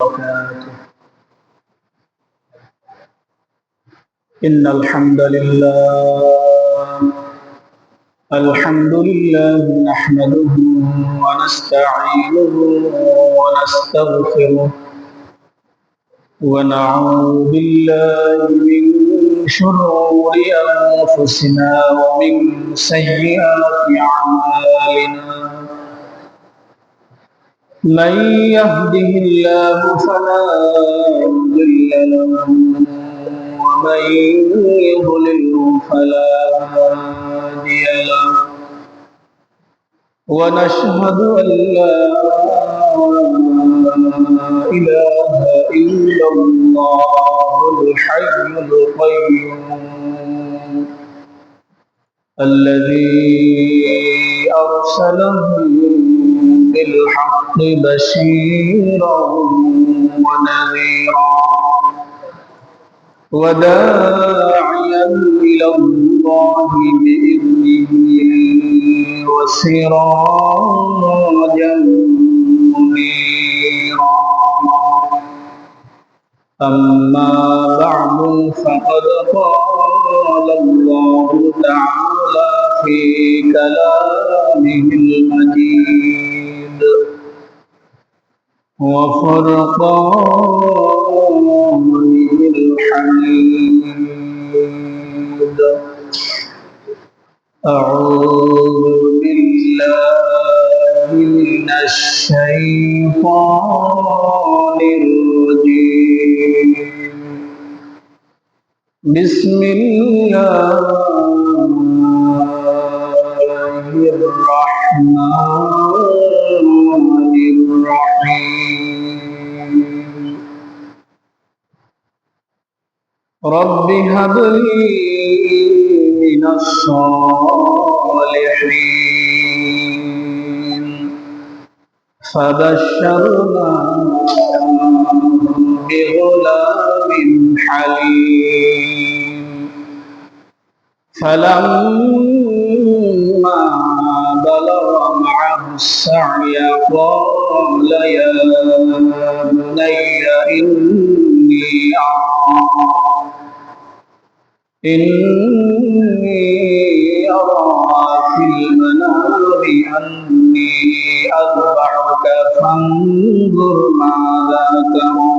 وبركاته. إن الحمد لله نحمده ونستعينه ونستغفره ونعوذ بالله من شرور أنفسنا ومن سيئات أعمالنا. من يهده الله فلا مضل له ومن يضلله فلا هادي له. ونشهد أن لا إله إلا الله الحي القيوم الذي أرسله بالحق بشيرا ونذيرا وداعيا إلى الله بإذنه وسراجا منيرا. أما بعد فقد قال الله تعالى في كلامه المجيد وفرقانه الحميد. أعوذ بالله من الشيطان الرجيم. بسم الله الرحمن الرحيم. رب هب لي من الصالحين. فبشرناه بغلام حليم. فلما بلغ معه السعي قال يا بني إني أرى في المنام أني أذبحك فانظر ماذا ترى.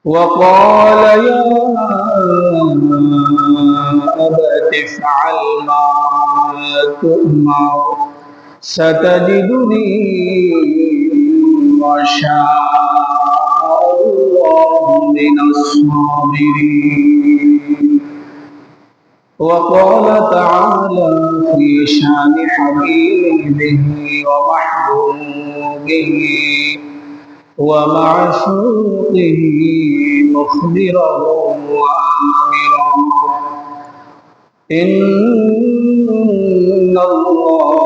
وقال يا أبت افعل ما تؤمر ستجدني إن شاء الله من الصابرين. وقال تعالى في شان حبيبه ومحبوبه ومعشوقه مخبرا وآمرا. إن الله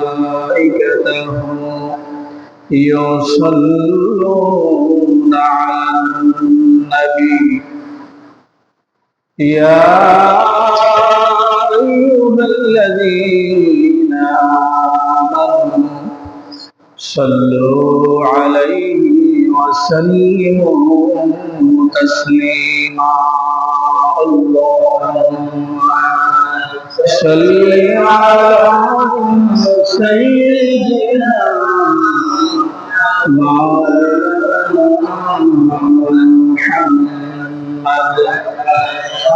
وملائكته يصلون على النبي يا أيها الذين آمنوا صلوا عليه وسلموا تسليما. اللهم صل على سيدنا محمد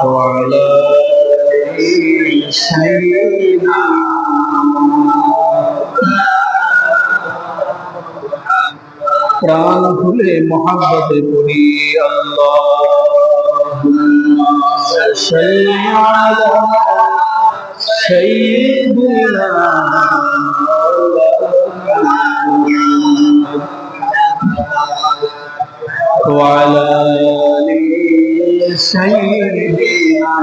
وعلى آل سيدنا প্রাণ খুলে মোহাব্বতে পড়ি আল্লাহুম্মা সাল্লি আলা সাইয়্যিদিনা ওয়া আলা আলি সাইয়্যিদিনা।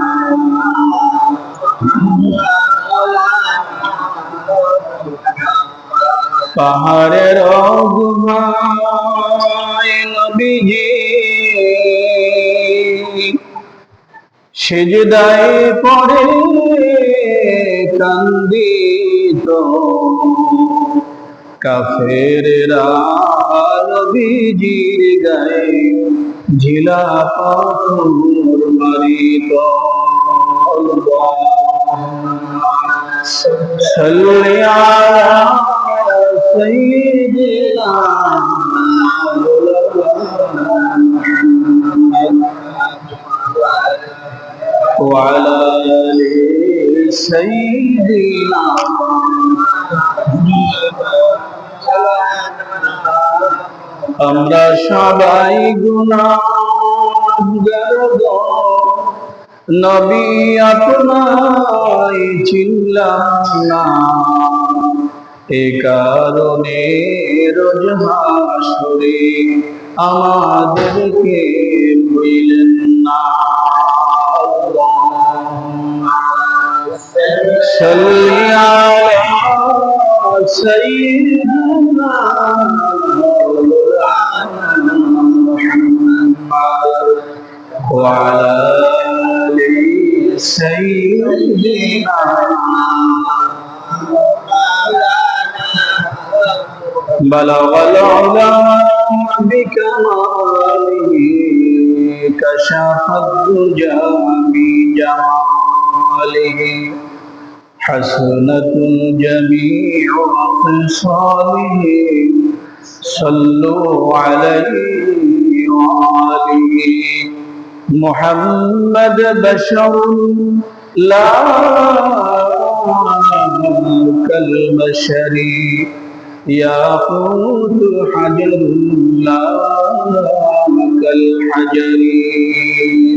পাহাড়ের গুহায় নবীজি সিজদায় পড়ে কান্দিত কাফেরেরা নবীজির গায়ে ঝিলা পাথর মারিত। সাল্লি আলা সাইয়্যিদিনা وعلى آل سيدنا আমরা সবাই গুনাহগার গো, নবী আপনায় চিনলাম না, এ কারণে রোজ হাসরে আমাদেরকে ভুলেন না। সাল্লি আলা সাইয়্যিদিনা وعلى آل سيدنا بلغ العلا بكماله كشف الدجى بجماله حسنة جميع خصاله صلوا عليه وآله محمد بشر لا كالبشر ياقوت حجر لا كالحجر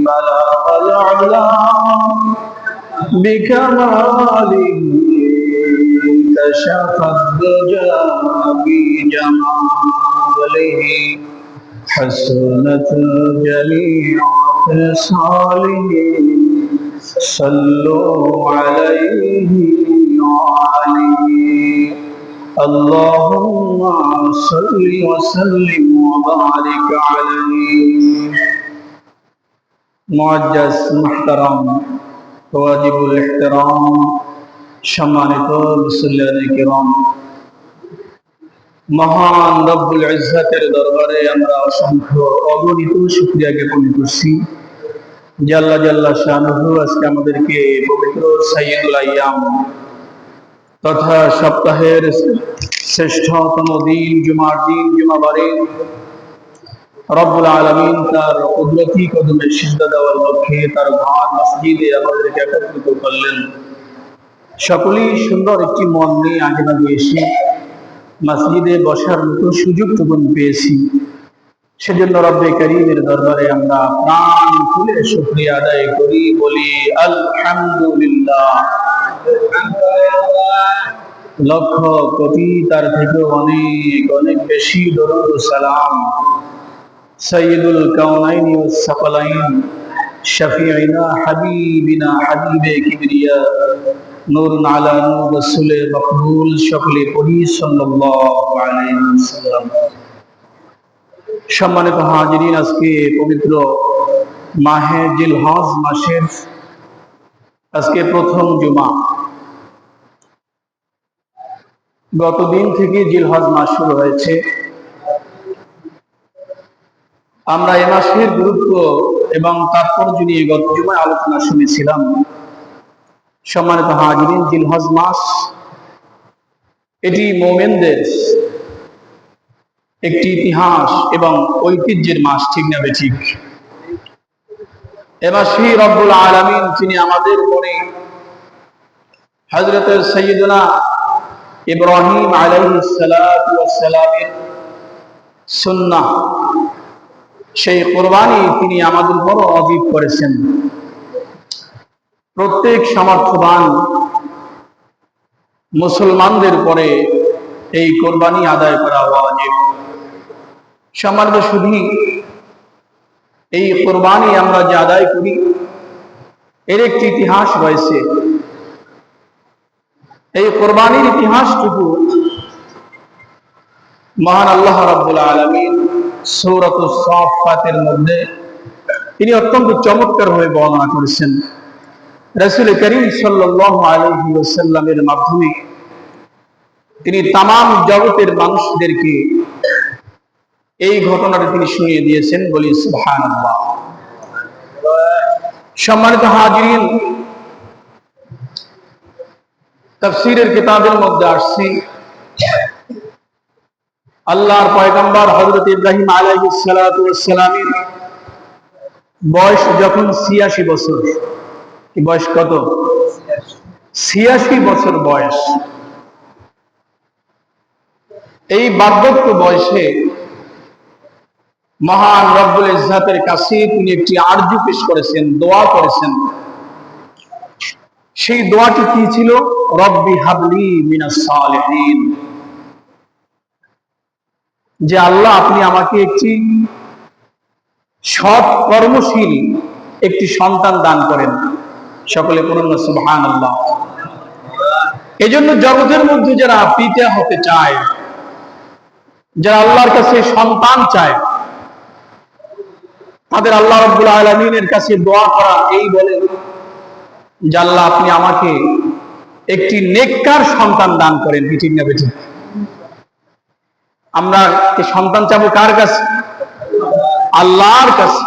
بلغ العلا بكماله كشف الدجى بجماله حسنت جميع خصاله صلوا عليه وآله اللهم صل وسلم وبارك عليه معزز محترم واجب الاحترام সম্মানিত মুসল্লিয়ানে কিরাম, মহান রব্বুল ইজ্জতের দরবারে আমরা অসংখ্য অগণিত শুকরিয়া জ্ঞাপন করছি। জাল্লা জাল্লা শানুহু আজকে আমাদেরকে পবিত্র সাইয়্যিদুল আইয়াম তথা সপ্তাহের শ্রেষ্ঠতম দিন জুমার দিন জুমাবারে রব্বুল আলামিন তার কুদরতি কদমে সিজদা দেওয়ার লক্ষ্যে তার ঘর মসজিদে আমাদেরকে একত্রিত করলেন। সকলেই সুন্দর একটি মন নিয়ে আগে আগে এসে মসজিদে বসার মতো সুযোগটুকু পেয়েছি। সেজন্য রব্বে কারীমের দরবারে আমরা প্রাণ খুলে শুকরিয়া আদায় করি, বলি আলহামদুলিল্লাহ। লক্ষ কোটি তার থেকেও অনেক অনেক বেশি দরুদ ও সালাম সাইয়্যিদুল কাওনাইনি ওয়াস সাকালাইন শাফিঈনা হাবিবিনা হাবিবে কিবরিয়া নূরুন আলা নূর রাসূলে মকবুল সকলে পড়ি সাল্লাল্লাহু আলাইহি ওয়াসাল্লাম। সম্মানিত হাজিরিন, আজকে পবিত্র মাহে জিলহজ মাসের আজকে প্রথম জুমা। গতদিন থেকে জিলহজ মাস শুরু হয়েছে। আমরা এ মাসের গুরুত্ব এবং তাৎপর্য নিয়ে গত জুমায় আলোচনা শুনেছিলাম। সম্মানিত হাজিরিন, জিলহজ মাস এটি মুমিনদের একটি ইতিহাস এবং ঐতিহ্যের মাস, ঠিক না বেঠিক? এ মাসে রব্বুল আলামিন তিনি আমাদের পরে হযরত সাইয়্যিদুনা ইব্রাহিম আলাইহিস সালাতু ওয়াস সালামের সুন্নাহ সেই কুরবানি তিনি আমাদের উপর ওয়াজিব করেছেন। প্রত্যেক সামর্থ্যবান মুসলমানদের পরে এই কুরবানি আদায় করা ওয়াজিব। সম্মানিত শুধু এই কুরবানি আমরা যে আদায় করি এর একটি ইতিহাস রয়েছে। এই কুরবানির ইতিহাসটুকু মহান আল্লাহ রাব্বুল আলামিন সূরাতুস সাফফাতের মধ্যে তিনি অত্যন্ত চমৎকারভাবে বর্ণনা করেছেন। রাসূল করিম সাল্লাল্লাহু আলাইহি ওয়াসাল্লামের মাধ্যমে তিনি তামাম জগতের মানুষদেরকে এই ঘটনাটি তিনি শুনিয়ে দিয়েছেন, বলি সুবহানাল্লাহ। সম্মানিত হাজিরিন, তাফসীরের কিতাবের মধ্যে আসছে আল্লাহর পয়গম্বর হযরত ইব্রাহিম আলাইহিস সালাতু ওয়াস সালামের বয়স যখন ৮৬ বছর। কি বয়স কত? ৮৬ বছর বয়স। এই বার্ধক্য বয়সে মহান রব্বুল ইজ্জাতের কাছে তিনি একটি আরজু পেশ করেছেন, দোয়া করেছেন। সেই দোয়াটি কি ছিল? রব্বি হাবলি মিনাস সালিহিন, যে আল্লাহ আপনি আমাকে একটি সৎ কর্মশীল একটি সন্তান দান করেন। সকলে পড়ুন না সুবহানাল্লাহ। এজন্য জগতের মধ্যে যারা পিতা হতে চায়, যারা আল্লাহর কাছে সন্তান চায়, তাদের আল্লাহ রাব্বুল আলামিনের কাছে দোয়া করা এই বলে যে আল্লাহ আপনি আমাকে একটি নেককার সন্তান দান করেন। কি ঠিক না বেঠিক? আমরা কি সন্তান চাবো কার কাছে? আল্লাহর কাছে।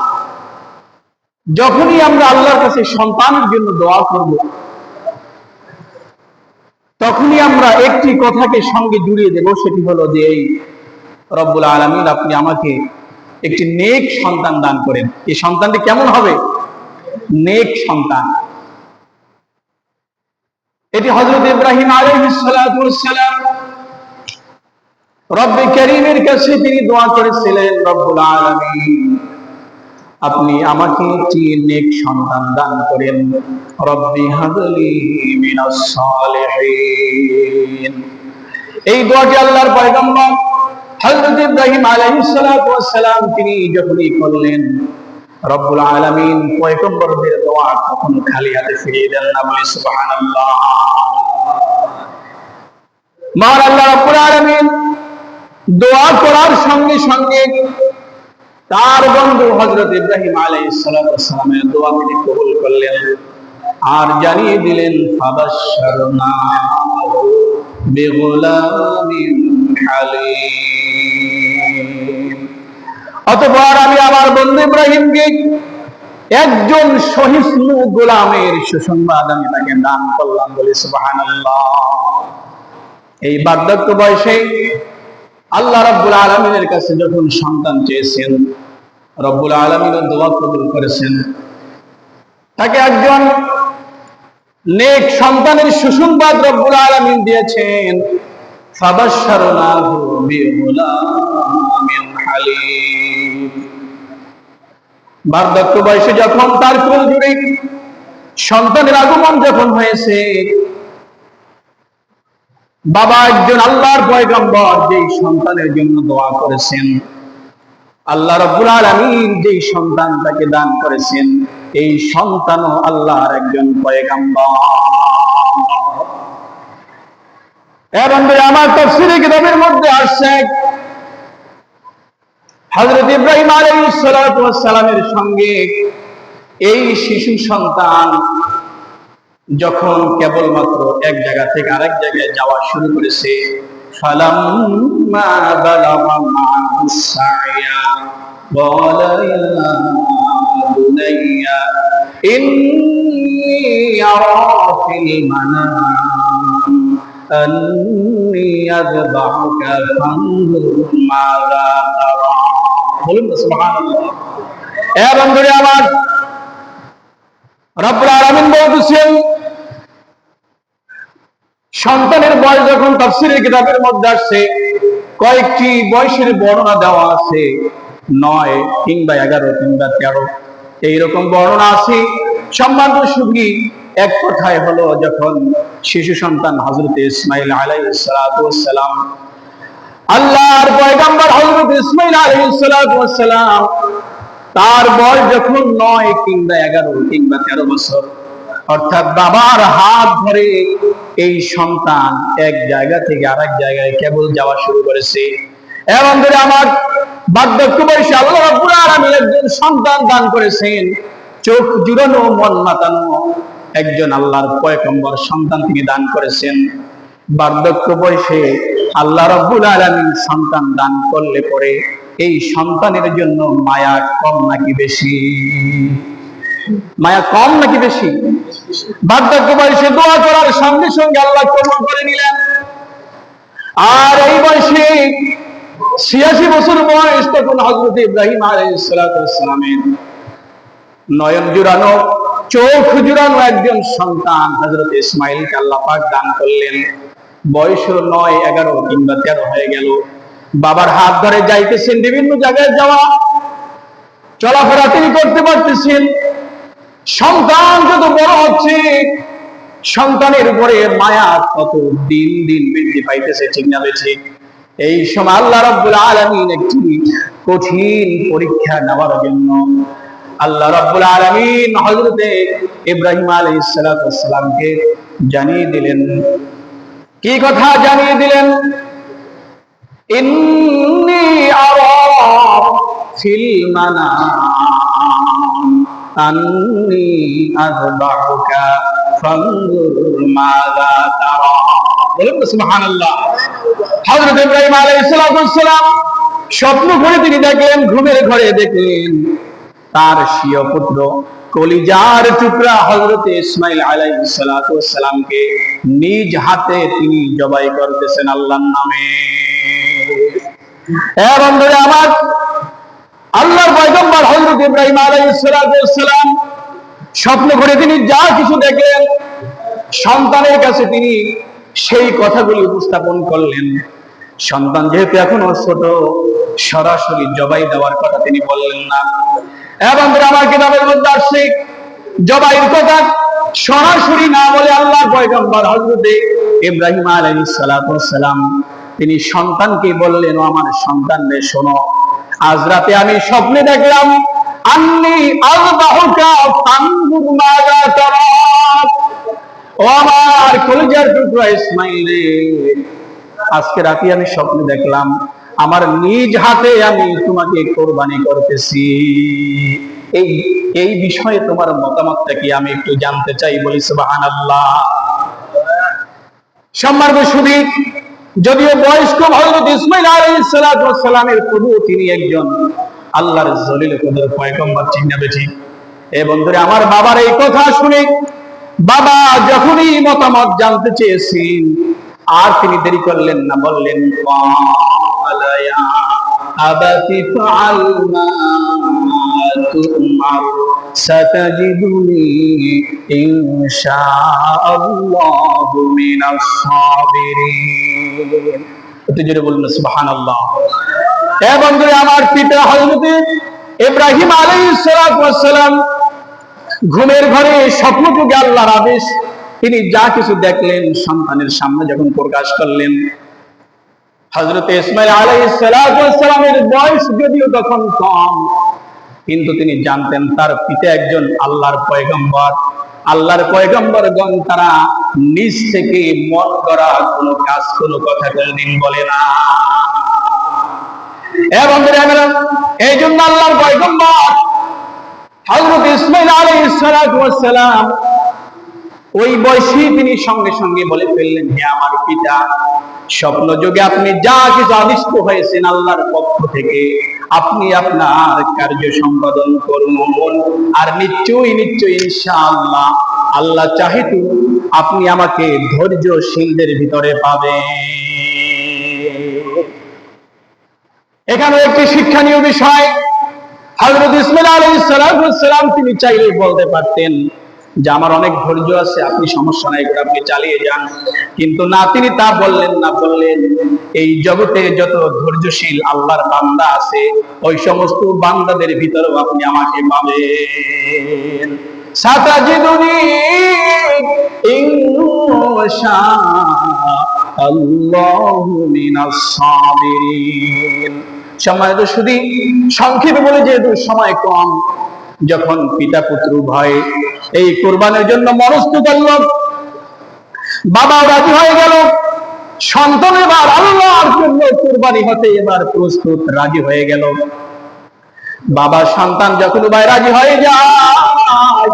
যখনই আমরা আল্লাহর কাছে সন্তানের জন্য দোয়া করব, তখনই আমরা একটি কথাকে সঙ্গে জুড়িয়ে দেব, সেটি হলো যে এই রব্বুল আলামিন আপনি আমাকে একটি নেক সন্তান দান করেন। এই সন্তানটি কেমন হবে? নেক সন্তান। এটি হযরত ইব্রাহিম আলাইহিস সালাতু ওয়াস সালাম রব্বে কারীমের কাছে তিনি দোয়া করেছিলেন, রব্বুল আলামিন আপনি আমাকে একটি নেক সন্তান দান করেন। রব্বি হাবলি মিনাস সালিহিন। এই দোয়াটি আল্লাহর পয়গম্বর হযরত ইব্রাহিম আলাইহিস সালাতু ওয়াস সালাম তিনি যখনই করলেন, রব্বুল আলামিন পয়গম্বরদের দোয়া কখনো খালি হাতে ফিরিয়ে দেন না, বলি সুবহানাল্লাহ। মহান আল্লাহ রাব্বুল আলামিন দোয়া করার সঙ্গে সঙ্গে তার বন্ধু হযরত ইব্রাহিম আলাইহিস সালাতু ওয়াস সালামের দোয়া তিনি কবুল করলেন আর জানিয়ে দিলেন, ফাবাশশারনাহু বিগুলামিন হালিম। অতঃপর আমি আমার বন্ধু ইব্রাহিমকে একজন সহিষ্ণু গোলামের সুসংবাদ আমি তাকে দান করলাম, বলি সুবহানাল্লাহ। এই বার্ধক্য বয়সে আল্লাহ রাব্বুল আলামিনের কাছে যখন সন্তান চেয়েছেন, রব্বুল আলামিন দোয়া কবুল করেছেন, তাকে একজন নেক সন্তানের সুসংবাদ রব্বুল আলামিন দিয়েছেন। ফাবাশশারনাহু বিগুলামিন হালিম। বার্ধক্য বয়সে যখন তার কোল জুড়ে সন্তানের আগমন যখন হয়েছে, বাবা একজন আল্লাহর পয়গম্বর যেই সন্তানের জন্য দোয়া করেছেন, আল্লাহ রাব্বুল আলামিন যেই সন্তান তাকে দান করেছেন, এই সন্তানও আল্লাহর একজন পয়গম্বর। এবং আমার তাফসীরে কিতাবের মধ্যে আসছে হযরত ইব্রাহিম আলাইহিস সালাতু ওয়াস সালামের সঙ্গে এই শিশু সন্তান যখন কেবলমাত্র এক জায়গা থেকে আরেক জায়গায় যাওয়া শুরু করেছে, ফালাম্মা বালাগা মা'আস সা'য়া ক্বালা ইয়া বুনাইয়া ইন্নী আরা ফিল মানাম আন্নী আযবাহুকা ফানজুর মাযা তারা। বলুন না সুবহানাল্লাহ। এ বন্ধুরা আমার, রব্বুল আলামিন বলতেছেন সন্তানের বয়স যখন তাফসীরের কিতাবের মধ্যে আসছে কয়েকটি বয়সের বর্ণনা দেওয়া আছে, 9 কিংবা 11 কিংবা 13 এইরকম বর্ণনা আছে। সম্মানিত সুধী, এক কথায় হলো যখন শিশু সন্তান হযরত ইসমাঈল আলাইহিস সালাতু ওয়াস সালাম, আল্লাহর পয়গম্বর হযরত ইসমাঈল আলাইহিস সালাতু ওয়াস সালাম তার বয়স যখন 9 কিংবা 11 কিংবা 13 বছর, অর্থাৎ বাবার হাত ধরে এই সন্তান এক জায়গা থেকে আরেক জায়গায় কেবল যাওয়া শুরু করেছে। এবং ধরে আমার বার্ধক্য বয়সে আল্লাহ রাব্বুল আলামিন একজন সন্তান দান করেছেন, চোখ জুড়ানো মন মাতানো একজন আল্লাহর পয়গম্বর সন্তান তিনি দান করেছেন। বার্ধক্য বয়সে আল্লাহ রাব্বুল আলামিন সন্তান দান করলে পরে এই সন্তানের জন্য মায়া কম নাকি বেশি? মায়া কম নাকি বেশি? বার্ধক্য বয়সে দোয়া করার সঙ্গে সঙ্গে আল্লাহ কবুল করে নিলেন। আর এই বয়সে ৮৬ বছর বয়স, তখন হযরত ইব্রাহিম আলাইহিস সালাতু ওয়াস সালামের নয়ন জুড়ানো, চোখ জুড়ানো একজন সন্তান হযরত ইসমাঈলকে আল্লাহ পাক দান করলেন। বয়স ৯, ১১ কিংবা ১৩ হয়ে গেল। বাবার হাত ধরে যাইতেছেন, বিভিন্ন জায়গায় যাওয়া চলাফেরা তিনি করতে পারতেছেন। সন্তান যত বড় হচ্ছে, সন্তানের উপরে মায়া তত দিন দিন বৃদ্ধি পাইতেছে, ঠিক না ঠিক? এই সময় আল্লাহ রাব্বুল আলামিন একটি কঠিন পরীক্ষা নেওয়ার জন্য আল্লাহ রাব্বুল আলামিন হযরতে ইব্রাহিম আলাইহিস সালাতু ওয়াস সালামকে জানিয়ে দিলেন। কি কথা জানিয়ে দিলেন? ইন্নী আরা ফিল মানাম আন্নী আযবাহুকা ফানজুর মাযা তারা। বলুন সুবহানাল্লাহ। হযরত ইব্রাহিম আলাইহিস সালাতু ওয়াস সালাম স্বপ্ন ঘরে তিনি দেখলেন, ঘুমের ঘরে দেখলেন তার স্বীয় পুত্র, কলিজার টুকরা হযরত ইসমাঈল আলাইহিস সালাতু ওয়াস সালামকে নিজ হাতে তিনি জবাই করতেছেন আল্লাহর নামে। বন্ধুরা আমার, আল্লাহর পয়গম্বর হযরত ইব্রাহিম আলাইহিস সালাতু ওয়াস সালাম স্বপ্ন ঘরে তিনি যা কিছু দেখলেন, সন্তানের কাছে তিনি সেই কথাগুলি উপস্থাপন করলেন। সন্তান যেহেতু এখনো ছোট, সরাসরি জবাই দেওয়ার কথা তিনি বললেন না। এবং আমার কিতাবের মধ্যে আসছে জবাইয়ের কথা সরাসরি না বলে আল্লাহর পয়গম্বর হযরত ইব্রাহিম আলাইহিস সালাতু ওয়াস সালাম তিনি সন্তানকে বললেন, ও আমার সন্তান রে শোনো, আজ রাতে আমি স্বপ্নে দেখলাম আন্নী আযবাহুকা ফানজুর মাযা তারা। ও আমার কলিজার টুকরা ইসমাঈল রে, আজকে রাতে আমি স্বপ্নে দেখলাম আমার নিজ হাতে আমি তোমাকে কোরবানি করতেছি। এই বিষয়ে তোমার মতামতটা কি আমি একটু জানতে চাই, বলি সুবহানাল্লাহ। সম্মানিত সুধী, যদিও বয়স্ক হযরত ইসমাঈল আলাইহিস সালাতু ওয়াস সালামের প্রভু, তিনি একজন আল্লাহর জলিল কদর পয়গম্বর, ঠিক না ঠিক? বন্ধুরা আমার, বাবার এই কথা শুনে বাবা যখনই মতামত জানতে চেয়েছেন, আর তিনি দেরি করলেন না, বললেন ক্বালা ইয়া আবাতি ফাআল মা তু'মার সাতাজিদুনি ইনশাআল্লাহু মিনাস সাবিরিন। একটু জোরে বলুন সুবহানাল্লাহ। বন্ধুরা আমার, পিতা হযরত ইব্রাহিম আলাইহিস সালাতু ওয়াস সালাম ঘুমের ঘরে স্বপ্নযোগে আল্লাহর আদেশ তিনি যা কিছু দেখলেন সন্তানের সামনে যখন প্রকাশ করলেন। হযরত ইসমাঈল আলাইহিস সালাতু ওয়াস সালামের বয়স যদিও তখন কম, কিন্তু তিনি জানতেন তার পিতা একজন আল্লাহর পয়গম্বর। আল্লাহর পয়গম্বরগণ তারা নিজ থেকে মন গড়া কোনো কাজ, কোনো কথা কোনদিন বলে না। এই জন্য আল্লাহর পয়গম্বর হযরত ইসমাঈল আলাইহিস সালাতু ওয়াস সালাম ওই বয়সেই তিনি সঙ্গে সঙ্গে বলে ফেললেন, হে আমার পিতা, স্বপ্ন যোগে আপনি যা কিছু আদিষ্ট হয়েছেন আল্লাহর পক্ষ থেকে, আপনি আপনার কার্য সম্পাদন করুন। আর নিশ্চয়ই নিশ্চয়ই ইনশাআল্লাহ আল্লাহ চাহিত আপনি আমাকে ধৈর্যশীলদের ভিতরে পাবেন। এখানে একটি শিক্ষণীয় বিষয়, হযরত ইসমাঈল আলাইহিস সালাম তিনি চাইলে বলতে পারতেন যে আমার অনেক ধৈর্য আছে, আপনি সমস্যা নাই, আপনি চালিয়ে যান, কিন্তু না, তিনি তা বললেন না। বললেন, এই জগতে যত ধৈর্যশীল আল্লাহর বান্দা আছে, ওই সমস্ত বান্দাদের ভিতরেও আপনি আমাকে পাবেন। সাতাজিদুনি ইনশাআল্লাহু মিনাস সাবিরিন। সম্মানিত সুধী, সংক্ষেপে বলে যেহেতু সময় কম, যখন পিতা পুত্র উভয়ে এই কুরবানির জন্য মনস্থ করল, বাবা রাজি হয়ে গেল, সন্তান এবার আল্লাহর জন্য কুরবানি হতে এবার প্রস্তুত, রাজি হয়ে গেল। বাবা সন্তান যখন উভয় রাজি হয়ে যায়,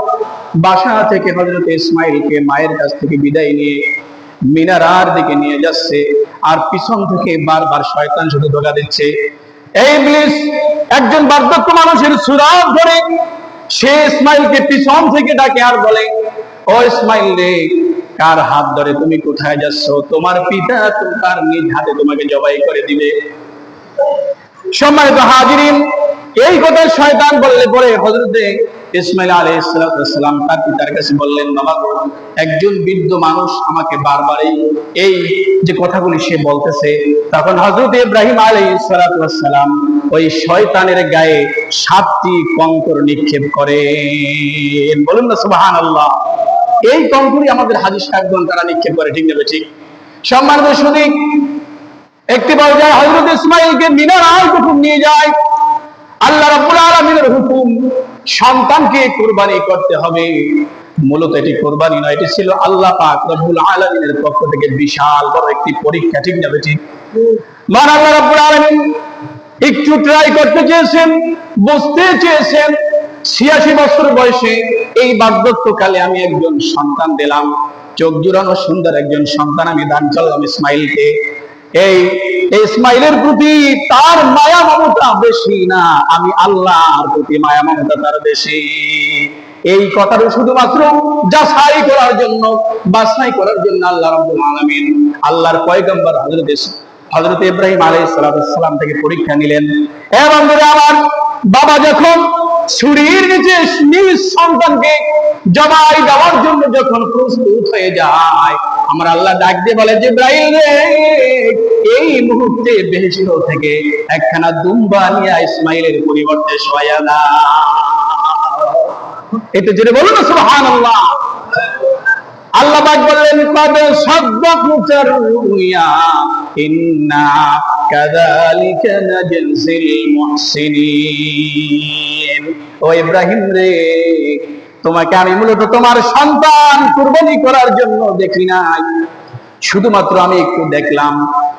বাসা থেকে হযরত ইসমাঈলকে মায়ের কাছ থেকে বিদায় নিয়ে মিনারার দিকে নিয়ে যাচ্ছে, আর পিছন থেকে বারবার শয়তান শুধু ধোঁকা দিচ্ছে। এই ইবলিস একজন বার্ধক্য মানুষের সুরাত ধরে সে ইসমাইলকে পিছন থেকে ডাকে আর বলে, ও ইসমাইল রে, কার হাত ধরে তুমি কোথায় যাচ্ছ? তোমার পিতা তো তার নিজ হাতে তোমাকে জবাই করে দিবে। সম্মানিত হাজিরিন, এই কথা শয়তান বললে পরে হযরতে ইসমাইল আলাইহিস সালাম তার পিতার কাছে বললেন, বাবা গো, একজন বৃদ্ধ মানুষ আমাকে বারবার এই যে কথাগুলি সে বলতেছে। তখন হযরত ইব্রাহিম আলাইহিস সালাম ওই শয়তানের গায়ে 7টি কঙ্কর নিক্ষেপ করেন। বলুন না সুবহানাল্লাহ। এই কঙ্করই আমাদের হাজী সাহেবগণ তারা নিক্ষেপ করে, ঠিক না ঠিক? সম্মানিত শুধু একটি পর্যায়ে হযরত ইসমাইলকে মিনারায় যখন নিয়ে যায়, আল্লাহ রাব্বুল আলামিনের হুকুম, সন্তানকে কুরবানি করতে হবে। মূলত এটি কুরবানি নয়, এটি ছিল আল্লাহ পাক রব্বুল আলামিনের পক্ষ থেকে বিশাল বড় একটি পরীক্ষা, ঠিক না ঠিক? মান আল্লাহ রাব্বুল আলামিন একটু ট্রাই করতে চেয়েছেন, বুঝতে চেয়েছেন 86 বছর বয়সে এই বার্ধক্যকালে আমি একজন সন্তান দিলাম, চোখ জুড়ানো সুন্দর একজন সন্তান আমি দান করলাম ইসমাইলকে। এই ইসমাইলের প্রতি তার মায়া মমতা বেশি না, আমি আল্লাহর প্রতি মায়া মমতা তার বেশি। এই কথাটা শুধুমাত্র যাচাই করার জন্য, বাছাই করার জন্য আল্লাহ রাব্বুল আলামিন আল্লাহর পয়গম্বর হযরত ইব্রাহিম আলাইহিস সালাম থেকে পরীক্ষা নিলেন। এবং আমার বাবা যখন ছুরির নিচে নিজ সন্তানকে জবাই দেওয়ার জন্য যখন প্রস্তুত হয়ে যায়, আমার আল্লাহ ডাক দিয়ে বলে, জিবরাইল রে, এই মুহূর্তে বেহেশত থেকে একখানা দুম্বা নিয়ে ইসমাইলের পরিবর্তে শোয়া দাও। এটা জেনে বলুন না সুবহানাল্লাহ। আল্লাহ পাক বললেন, কদ সাদ্দাকুতার রুয়া ইন্না কাযালিকা নাজজিল মুহসিনিন। ও ইব্রাহিম রে, তোমাকে আমি মূলত তোমার সন্তান কুরবানি করার জন্য দেখি নাই, শুধুমাত্র আমি একটু দেখলাম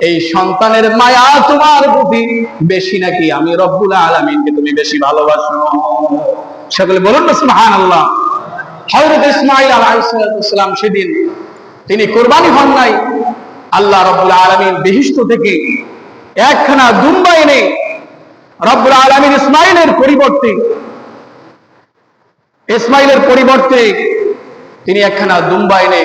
এই সন্তানের মায়া তোমার প্রতি বেশি নাকি আমি রব্বুল আলামিনকে তুমি বেশি ভালোবাসো। সকলে বলুন না সুবহানাল্লাহ। হযরত ইসমাঈল আলাইহিস সালাম সেদিন তিনি কুরবানি হন নাই, আল্লাহ রাব্বুল আলামিন বেহেশত থেকে একখানা দুম্বা এনে রব্বুল আলামিন ইসমাঈলের পরিবর্তে তিনি একখানা দুম্বা এনে